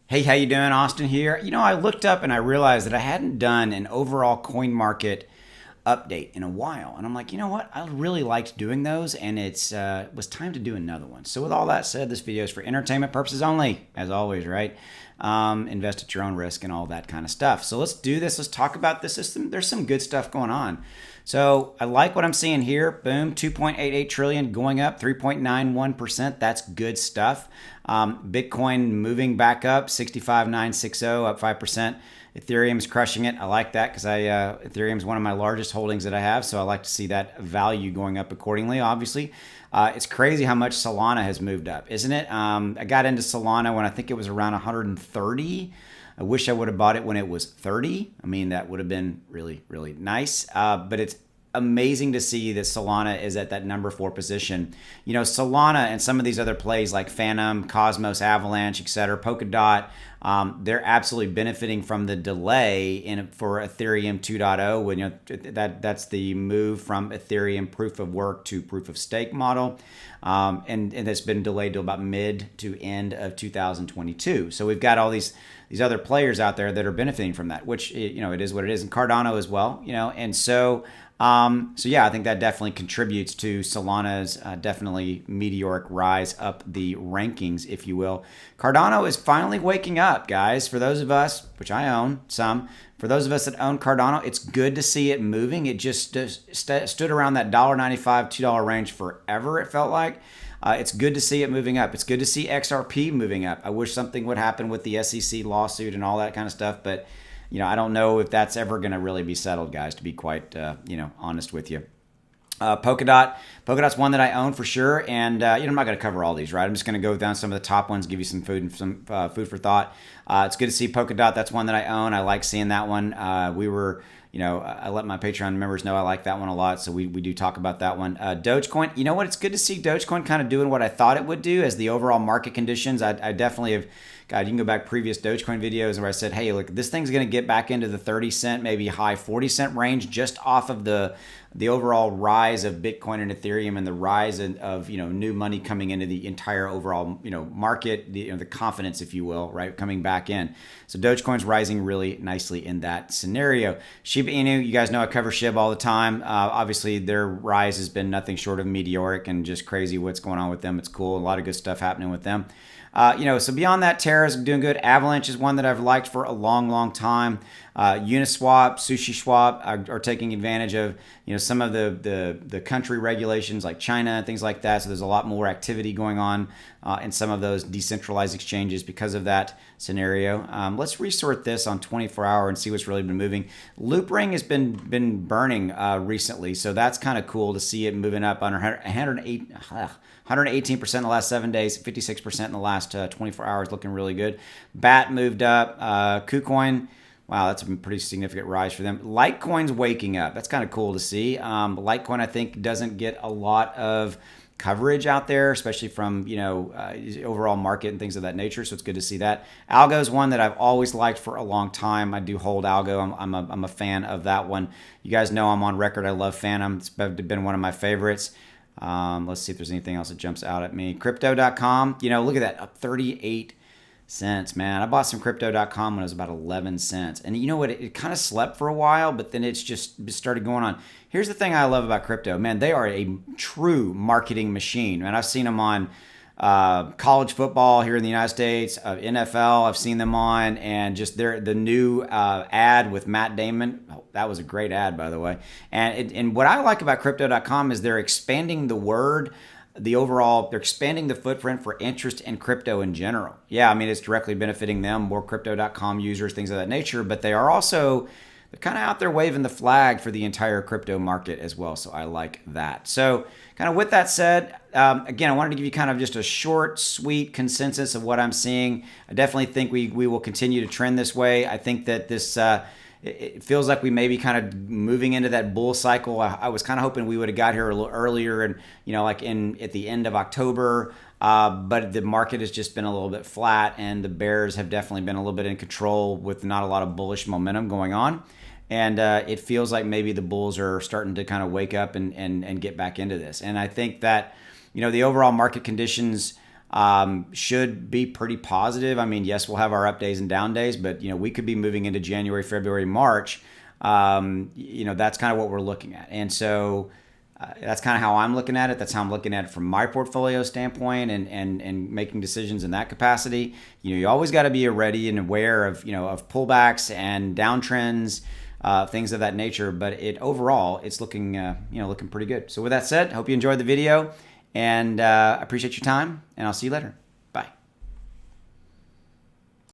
Hey, how you doing? Austin here. I looked up and I realized that I hadn't done an overall coin market update in a while, and I'm like, you know what? I really liked doing those, and it was time to do another one. So, with all that said, this video is for entertainment purposes only, as always, right? Invest at your own risk and all that kind of stuff. So let's do this. Let's talk about this. There's some good stuff going on. So I like what I'm seeing here. Boom, 2.88 trillion going up 3.91%. That's good stuff. Bitcoin moving back up 65,960 up 5%. Ethereum's crushing it. I like that because Ethereum is one of my largest holdings that I have, so I like to see that value going up accordingly. Obviously, it's crazy how much Solana has moved up, isn't it? I got into Solana when I think it was around 130. I wish I would have bought it when it was 30. I mean, that would have been really, really nice. But it's amazing to see that Solana is at that number 4 position. Solana and some of these other plays like Phantom, Cosmos, Avalanche, etc., Polkadot, they're absolutely benefiting from the delay for Ethereum 2.0. When that's the move from Ethereum proof of work to proof of stake model, and it's been delayed to about mid to end of 2022. So we've got all these other players out there that are benefiting from that, which it is what it is, and Cardano as well. And so. So yeah, I think that definitely contributes to Solana's definitely meteoric rise up the rankings, if you will. Cardano is finally waking up, guys. For those of us, which I own some, for those of us that own Cardano, it's good to see it moving. It just stood around that $1.95, $2 range forever, it felt like. It's good to see it moving up. It's good to see XRP moving up. I wish something would happen with the SEC lawsuit and all that kind of stuff, but I don't know if that's ever going to really be settled, guys, to be quite, honest with you. Polkadot's one that I own for sure, and I'm not going to cover all these, right? I'm just going to go down some of the top ones, give you some food for thought. It's good to see Polkadot. That's one that I own. I like seeing that one. I let my Patreon members know I like that one a lot, so we do talk about that one. Dogecoin, you know what? It's good to see Dogecoin kind of doing what I thought it would do as the overall market conditions. I definitely have. God, you can go back previous Dogecoin videos where I said, hey, look, this thing's going to get back into the 30 cent, maybe high 40 cent range just off of the overall rise of Bitcoin and Ethereum and the rise of new money coming into the entire overall market, the confidence, if you will, right, coming back in. So Dogecoin's rising really nicely in that scenario. Shiba Inu, you guys know I cover SHIB all the time. Obviously, their rise has been nothing short of meteoric and just crazy what's going on with them. It's cool. A lot of good stuff happening with them. So beyond that, Terra's doing good. Avalanche is one that I've liked for a long, long time. Uniswap, SushiSwap are taking advantage of some of the country regulations like China and things like that. So there's a lot more activity going on in some of those decentralized exchanges because of that scenario. Let's resort this on 24-hour and see what's really been moving. Loopring has been burning recently, so that's kind of cool to see it moving up on 118% in the last 7 days, 56% in the last 24 hours, looking really good. BAT moved up. KuCoin, wow, that's a pretty significant rise for them. Litecoin's waking up. That's kind of cool to see. Litecoin, I think, doesn't get a lot of coverage out there, especially from overall market and things of that nature. So it's good to see that. Algo is one that I've always liked for a long time. I do hold Algo. I'm a fan of that one. You guys know I'm on record. I love Phantom. It's been one of my favorites. Let's see if there's anything else that jumps out at me. Crypto.com, look at that, up 38 cents, man. I bought some Crypto.com when it was about 11 cents. And you know what? It kind of slept for a while, but then it's just started going on. Here's the thing I love about crypto, man. They are a true marketing machine, man. I've seen them on college football here in the United States, NFL. I've seen them on, and just the new ad with Matt Damon. Oh, that was a great ad, by the way. And what I like about Crypto.com is they're expanding the word. They're expanding the footprint for interest in crypto in general. Yeah, I mean, it's directly benefiting them, more Crypto.com users, things of that nature, but they're kind of out there waving the flag for the entire crypto market as well. So I like that. So kind of with that said, again, I wanted to give you kind of just a short, sweet consensus of what I'm seeing. I definitely think we will continue to trend this way. I think that this it feels like we may be kind of moving into that bull cycle. I was kind of hoping we would have got here a little earlier, and like at the end of October. But the market has just been a little bit flat, and the bears have definitely been a little bit in control with not a lot of bullish momentum going on. And it feels like maybe the bulls are starting to kind of wake up and get back into this. And I think that the overall market conditions should be pretty positive. I mean, yes, we'll have our up days and down days, but we could be moving into January, February, March. That's kind of what we're looking at, and so that's kind of how I'm looking at it. That's how I'm looking at it from my portfolio standpoint, and making decisions in that capacity. You always got to be ready and aware of of pullbacks and downtrends. Things of that nature, but overall it's looking looking pretty good. So with that said, hope you enjoyed the video, and I appreciate your time, and I'll see you later.